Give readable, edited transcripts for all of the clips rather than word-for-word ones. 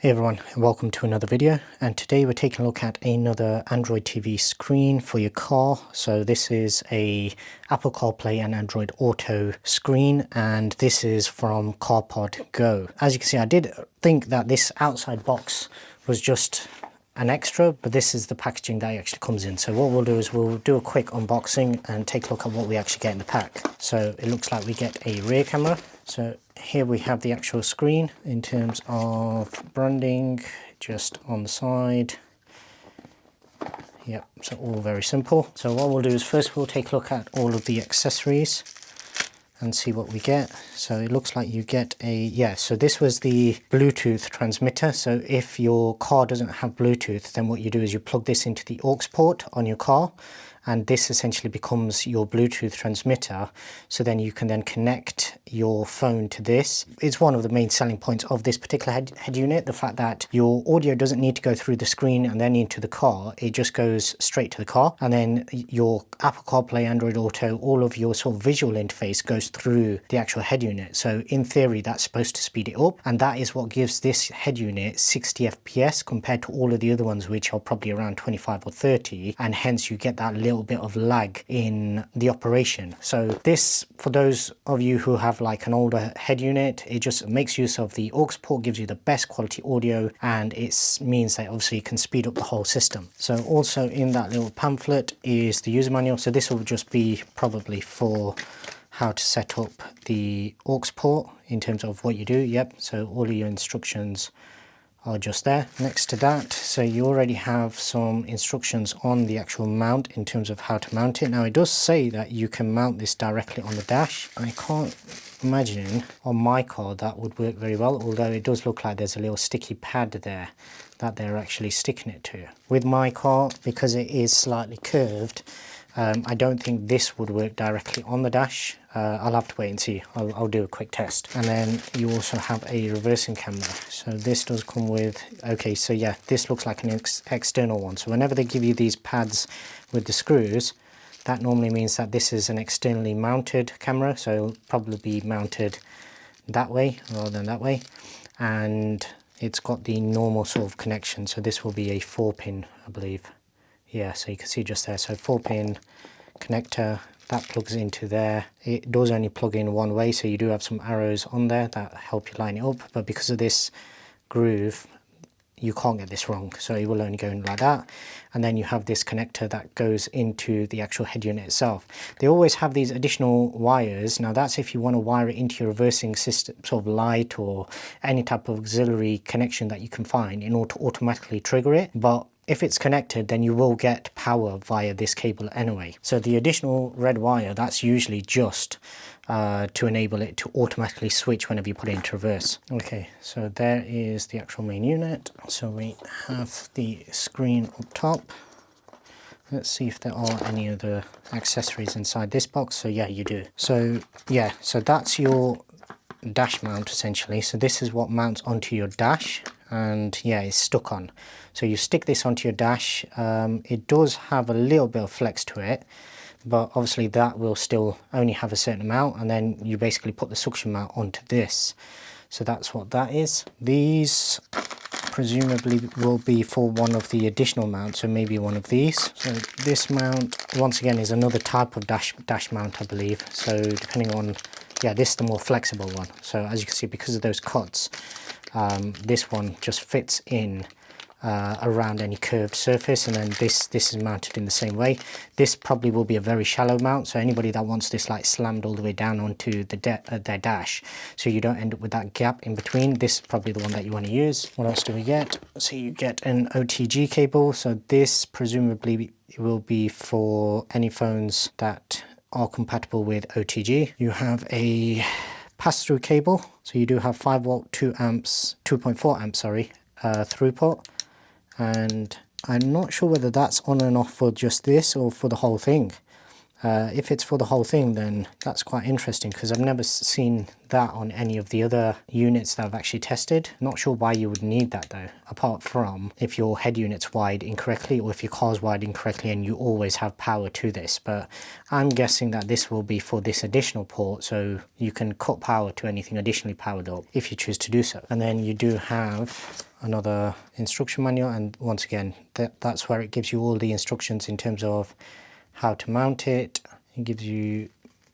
Hey everyone, and welcome to another video, and today we're taking a look at another Android TV screen for your car. So this is a Apple CarPlay and Android Auto screen, and this is from CarpodGo. As you can see, I did think that this outside box was just an extra, but this is the packaging that it actually comes in. So what we'll do is we'll do a quick unboxing and take a look at what we actually get in the pack. So it looks like we get a rear camera. So here we have the actual screen in terms of branding, just on the side. Yep, so all very simple. So what we'll do is first we'll take a look at all of the accessories and see what we get. So it looks like you get so this was the Bluetooth transmitter. So if your car doesn't have Bluetooth, then what you do is you plug this into the aux port on your car, and this essentially becomes your Bluetooth transmitter. So then you can then connect your phone to this. It's one of the main selling points of this particular head unit, the fact that your audio doesn't need to go through the screen and then into the car. It just goes straight to the car, and then your Apple CarPlay, Android Auto, all of your sort of visual interface goes through the actual head unit. So in theory, that's supposed to speed it up, and that is what gives this head unit 60 FPS compared to all of the other ones, which are probably around 25 or 30, and hence you get that little bit of lag in the operation. So this, for those of you who have like an older head unit, it just makes use of the aux port, gives you the best quality audio, and it means that obviously you can speed up the whole system. So also in that little pamphlet is the user manual. So this will just be probably for how to set up the aux port in terms of what you do. Yep, so all of your instructions are just there. Next to that, so you already have some instructions on the actual mount in terms of how to mount it. Now it does say that you can mount this directly on the dash. I can't imagine on my car that would work very well, although it does look like there's a little sticky pad there that they're actually sticking it to. With my car, because it is slightly curved, I don't think this would work directly on the dash. I'll have to wait and see. I'll do a quick test. And then you also have a reversing camera. So this does come with, okay, so yeah, this looks like an external one. So whenever they give you these pads with the screws, that normally means that this is an externally mounted camera. So it'll probably be mounted that way rather than that way. And it's got the normal sort of connection. So this will be a 4-pin, I believe. Yeah, so you can see just there. So 4-pin connector, that plugs into there. It does only plug in one way, so you do have some arrows on there that help you line it up. But because of this groove, you can't get this wrong. So it will only go in like that. And then you have this connector that goes into the actual head unit itself. They always have these additional wires. Now that's if you want to wire it into your reversing system, sort of light or any type of auxiliary connection that you can find in order to automatically trigger it. But if it's connected, then you will get power via this cable anyway. So the additional red wire, that's usually just to enable it to automatically switch whenever you put it into reverse. Okay, so there is the actual main unit. So we have the screen up top. Let's see if there are any other accessories inside this box. So yeah, you do. So yeah, so that's your dash mount essentially. So this is what mounts onto your dash, and yeah, it's stuck on. So you stick this onto your dash. It does have a little bit of flex to it, but obviously that will still only have a certain amount, and then you basically put the suction mount onto this. So that's what that is. These presumably will be for one of the additional mounts, so maybe one of these. So this mount, once again, is another type of dash mount, I believe. So depending on, yeah, this is the more flexible one. So as you can see, because of those cuts, this one just fits in around any curved surface, and then this is mounted in the same way. This probably will be a very shallow mount, so anybody that wants this like slammed all the way down onto the their dash, so you don't end up with that gap in between, this is probably the one that you want to use. What else do we get? So you get an OTG cable. So this presumably will be for any phones that are compatible with OTG. You have a pass-through cable, so you do have 5 volt 2.4 amps throughput, and I'm not sure whether that's on and off for just this or for the whole thing. If it's for the whole thing, then that's quite interesting, because I've never seen that on any of the other units that I've actually tested. Not sure why you would need that though, apart from if your head unit's wired incorrectly or if your car's wired incorrectly and you always have power to this. But I'm guessing that this will be for this additional port, so you can cut power to anything additionally powered up if you choose to do so. And then you do have another instruction manual, and once again that's where it gives you all the instructions in terms of how to mount it. It gives you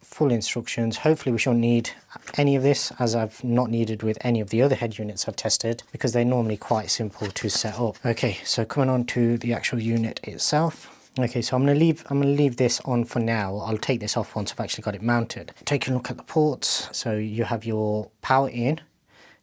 full instructions. Hopefully we shouldn't need any of this, as I've not needed with any of the other head units I've tested, because they're normally quite simple to set up. Okay, so coming on to the actual unit itself. Okay, so I'm gonna leave this on for now. I'll take this off once I've actually got it mounted. Take a look at the ports. So you have your power in,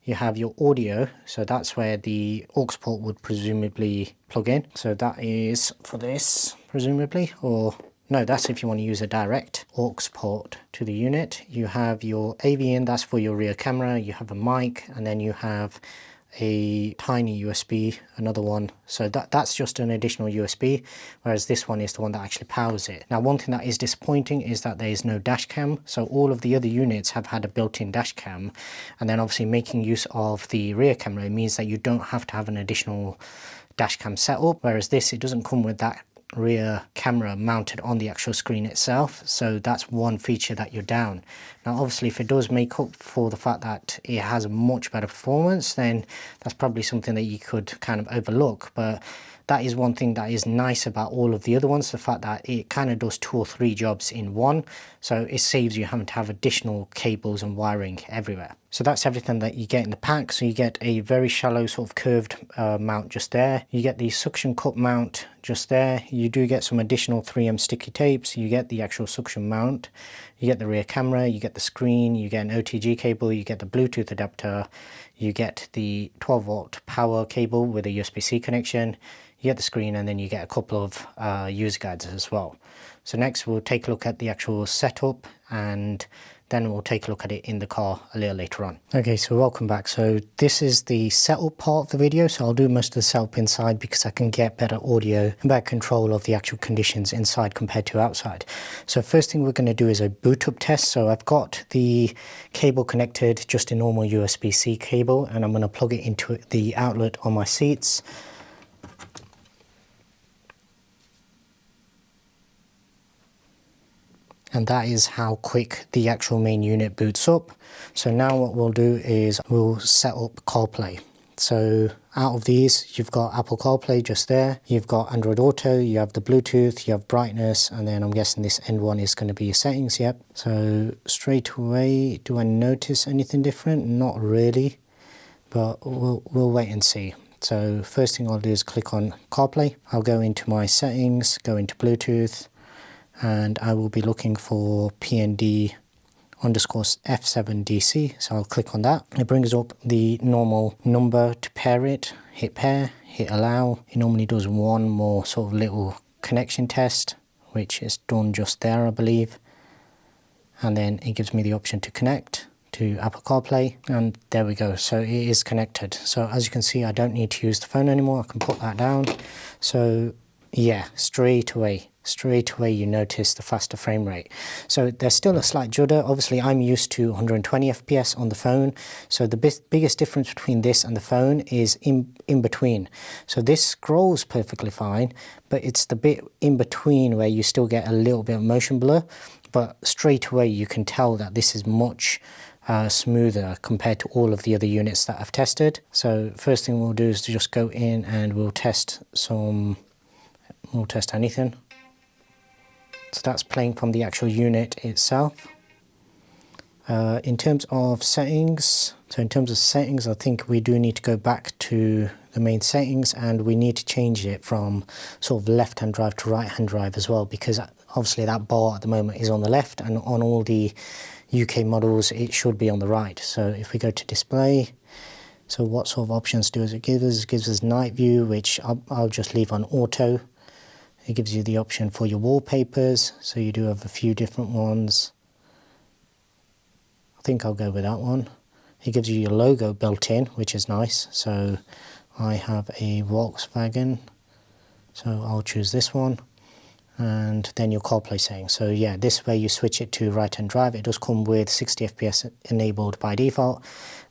you have your audio, so that's where the aux port would presumably plug in. So that is for this, presumably, or no, that's if you want to use a direct aux port to the unit. You have your AV in, that's for your rear camera. You have a mic, and then you have a tiny USB, another one. So that's just an additional USB, whereas this one is the one that actually powers it. Now, one thing that is disappointing is that there is no dash cam. So all of the other units have had a built-in dash cam, and then obviously making use of the rear camera means that you don't have to have an additional dash cam setup, whereas this, it doesn't come with that rear camera mounted on the actual screen itself. So that's one feature that you're down. Now obviously if it does make up for the fact that it has a much better performance, then that's probably something that you could kind of overlook, but that is one thing that is nice about all of the other ones, the fact that it kind of does 2 or 3 jobs in one, so it saves you having to have additional cables and wiring everywhere. So that's everything that you get in the pack. So you get a very shallow sort of curved mount just there. You get the suction cup mount just there. You do get some additional 3M sticky tapes. You get the actual suction mount. You get the rear camera. You get the screen. You get an OTG cable. You get the Bluetooth adapter. You get the 12-volt power cable with a USB-C connection. You get the screen, and then you get a couple of user guides as well. So next we'll take a look at the actual setup, and then we'll take a look at it in the car a little later on. Okay, so welcome back. So this is the setup part of the video. So I'll do most of the setup inside because I can get better audio and better control of the actual conditions inside compared to outside. So first thing we're going to do is a boot up test. So I've got the cable connected, just a normal USB-C cable, and I'm going to plug it into the outlet on my seats. And that is how quick the actual main unit boots up. So now what we'll do is we'll set up CarPlay. So out of these, you've got Apple CarPlay just there, you've got Android Auto, you have the Bluetooth, you have brightness, and then I'm guessing this end one is going to be your settings. Yep. So straight away, do I notice anything different? Not really, but we'll wait and see. So first thing I'll do is click on CarPlay. I'll go into my settings, go into Bluetooth, and I will be looking for PND_F7DC, so I'll click on that. It brings up the normal number to pair it, hit pair, hit allow. It normally does one more sort of little connection test, which is done just there, I believe. And then it gives me the option to connect to Apple CarPlay, and there we go. So it is connected. So as you can see, I don't need to use the phone anymore. I can put that down. So yeah, straight away you notice the faster frame rate. So there's still a slight judder. Obviously I'm used to 120 FPS on the phone, so the biggest difference between this and the phone is in between. So this scrolls perfectly fine, but it's the bit in between where you still get a little bit of motion blur, but straight away you can tell that this is much smoother compared to all of the other units that I've tested. So first thing we'll do is to just go in and we'll test anything. So that's playing from the actual unit itself. In terms of settings, I think we do need to go back to the main settings, and we need to change it from sort of left-hand drive to right-hand drive as well, because obviously that bar at the moment is on the left, and on all the UK models it should be on the right. So if we go to display, so what sort of options does it give us? It gives us night view, which I'll just leave on auto. It gives you the option for your wallpapers, so you do have a few different ones. I think I'll go with that one. It gives you your logo built in, which is nice. So I have a Volkswagen, so I'll choose this one. and then your CarPlay settings. So yeah, this way you switch it to right-hand drive. It does come with 60 FPS enabled by default,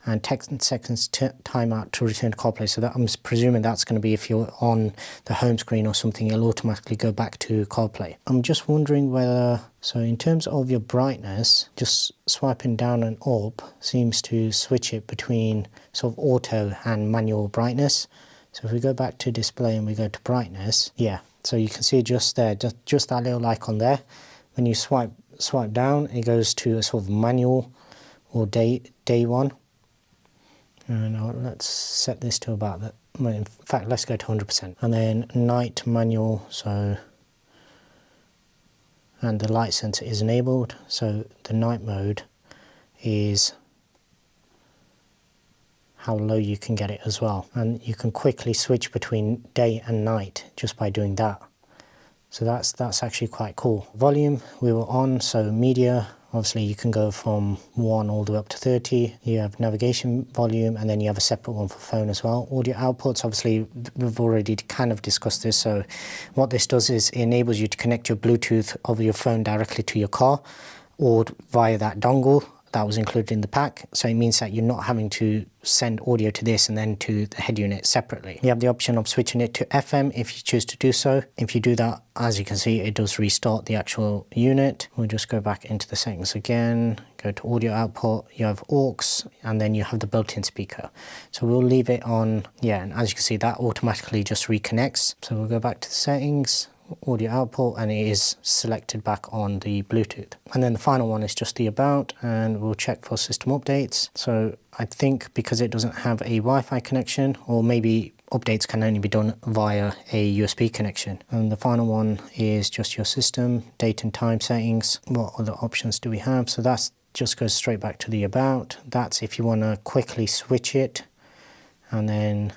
and 10 seconds timeout to return to CarPlay. So that, I'm presuming that's going to be if you're on the home screen or something, it'll automatically go back to CarPlay. I'm just wondering whether, so in terms of your brightness, just swiping down and up seems to switch it between sort of auto and manual brightness. So if we go back to display and we go to brightness, yeah, so you can see just there, just that little icon there. When you swipe down, it goes to a sort of manual or day one. And let's set this to about that. Well, in fact, let's go to 100%. And then night manual, so, and the light sensor is enabled. So the night mode is how low you can get it as well. And you can quickly switch between day and night just by doing that. So that's actually quite cool. Volume, we were on, so media, obviously you can go from 1 all the way up to 30. You have navigation volume, and then you have a separate one for phone as well. Audio outputs, obviously we've already kind of discussed this. So what this does is it enables you to connect your Bluetooth of your phone directly to your car or via that dongle that was included in the pack. So it means that you're not having to send audio to this and then to the head unit separately. You have the option of switching it to FM if you choose to do so. If you do that, as you can see, it does restart the actual unit. We'll just go back into the settings again, go to audio output, you have aux, and then you have the built-in speaker. So we'll leave it on, yeah, and as you can see, that automatically just reconnects. So we'll go back to the settings, audio output, and it is selected back on the Bluetooth. And then the final one is just the about, and we'll check for system updates. So I think because it doesn't have a Wi-Fi connection, or maybe updates can only be done via a USB connection. And the final one is just your system, date and time settings. What other options do we have? So that's just goes straight back to the about. That's if you want to quickly switch it, and then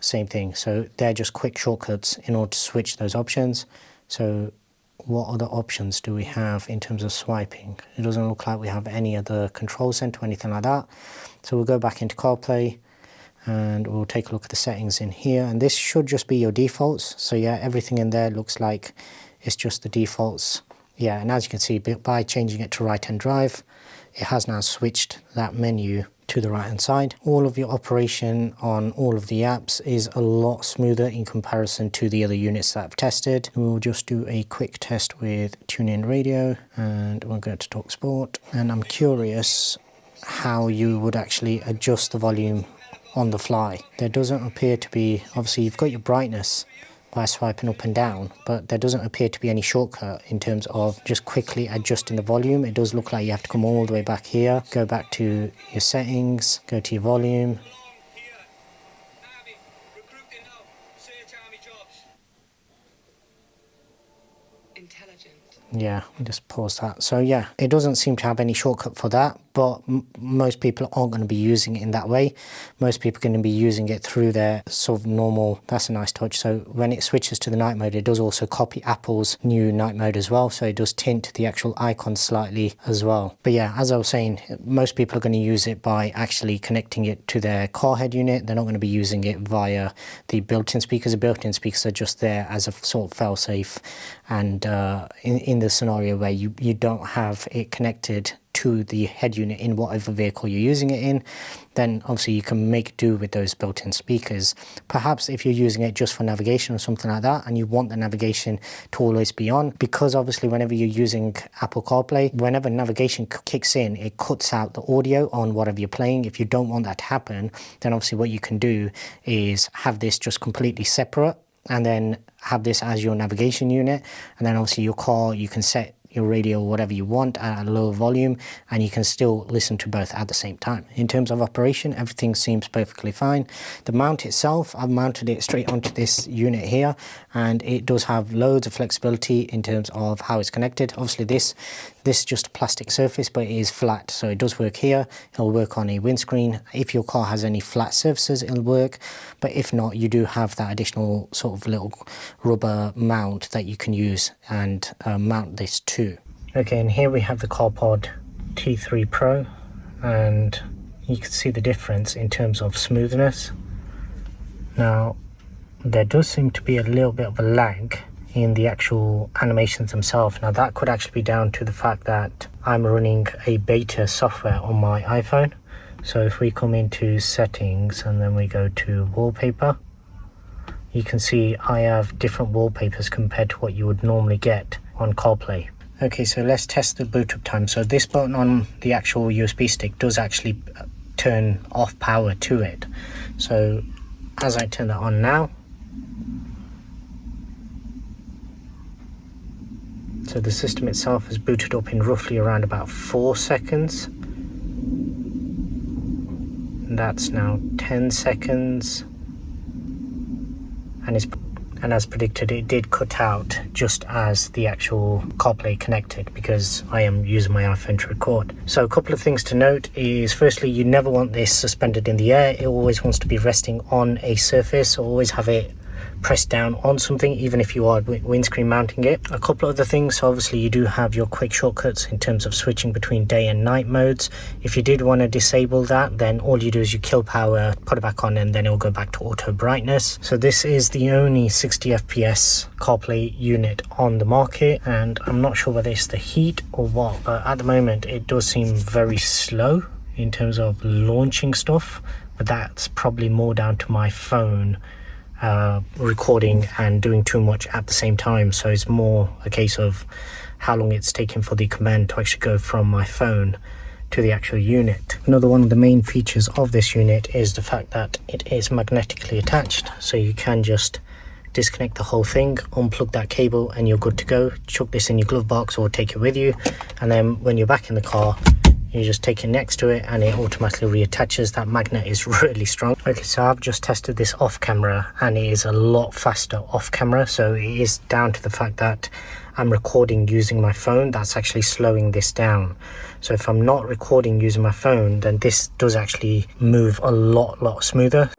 same thing. So they're just quick shortcuts in order to switch those options. So what other options do we have in terms of swiping? It doesn't look like we have any other control center or anything like that. So we'll go back into CarPlay and we'll take a look at the settings in here, and this should just be your defaults. So yeah, everything in there looks like it's just the defaults. Yeah, and as you can see, by changing it to right-hand drive, it has now switched that menu to the right hand side. All of your operation on all of the apps is a lot smoother in comparison to the other units that I've tested. We'll just do a quick test with TuneIn Radio, and we'll go to Talk Sport. And I'm curious how you would actually adjust the volume on the fly. There doesn't appear to be, obviously you've got your brightness by swiping up and down, but there doesn't appear to be any shortcut in terms of just quickly adjusting the volume. It does look like you have to come all the way back here, go back to your settings, go to your volume. Yeah, just pause that. So yeah, it doesn't seem to have any shortcut for that, but most people aren't going to be using it in that way. Most people are going to be using it through their sort of normal. That's a nice touch. So when it switches to the night mode, it does also copy Apple's new night mode as well. So it does tint the actual icon slightly as well. But yeah, as I was saying, most people are going to use it by actually connecting it to their car head unit. They're not going to be using it via the built-in speakers. The built-in speakers are just there as a sort of fail-safe, and in the scenario where you don't have it connected to the head unit in whatever vehicle you're using it in, then obviously you can make do with those built-in speakers. Perhaps if you're using it just for navigation or something like that, and you want the navigation to always be on, because obviously whenever you're using Apple CarPlay, whenever navigation kicks in, it cuts out the audio on whatever you're playing. If you don't want that to happen, then obviously what you can do is have this just completely separate, and then have this as your navigation unit, and then obviously your car, you can set your radio or whatever you want at a lower volume, and you can still listen to both at the same time. In terms of operation, everything seems perfectly fine. The mount itself, I've mounted it straight onto this unit here, and it does have loads of flexibility in terms of how it's connected. Obviously this is just a plastic surface, but it is flat, so it does work here. It'll work on a windscreen. If your car has any flat surfaces, it'll work, but if not, you do have that additional sort of little rubber mount that you can use and mount this to. Okay, and here we have the CarPod T3 Pro, and you can see the difference in terms of smoothness. Now, there does seem to be a little bit of a lag in the actual animations themselves. Now that could actually be down to the fact that I'm running a beta software on my iPhone. So if we come into settings and then we go to wallpaper, you can see I have different wallpapers compared to what you would normally get on CarPlay. Okay, so let's test the boot up time. So this button on the actual USB stick does actually turn off power to it. So as I turn that on now, so the system itself has booted up in roughly around about 4 seconds. That's now 10 seconds. And as predicted, it did cut out just as the actual CarPlay connected, because I am using my iPhone to record. So a couple of things to note is, firstly, you never want this suspended in the air. It always wants to be resting on a surface, or always have it pressed down on something, even if you are windscreen mounting it. A couple of other things, so obviously you do have your quick shortcuts in terms of switching between day and night modes. If you did want to disable that, then all you do is you kill power, put it back on, and then it will go back to auto brightness. So this is the only 60 FPS CarPlay unit on the market, and I'm not sure whether it's the heat or what, but at the moment it does seem very slow in terms of launching stuff, but that's probably more down to my phone recording and doing too much at the same time. So it's more a case of how long it's taking for the command to actually go from my phone to the actual unit. Another one of the main features of this unit is the fact that it is magnetically attached, so you can just disconnect the whole thing, unplug that cable, and you're good to go. Chuck this in your glove box or take it with you, and then when you're back in the car, you just take it next to it and it automatically reattaches. That magnet is really strong. Okay, so I've just tested this off camera and it is a lot faster off camera. So it is down to the fact that I'm recording using my phone. That's actually slowing this down. So if I'm not recording using my phone, then this does actually move a lot smoother.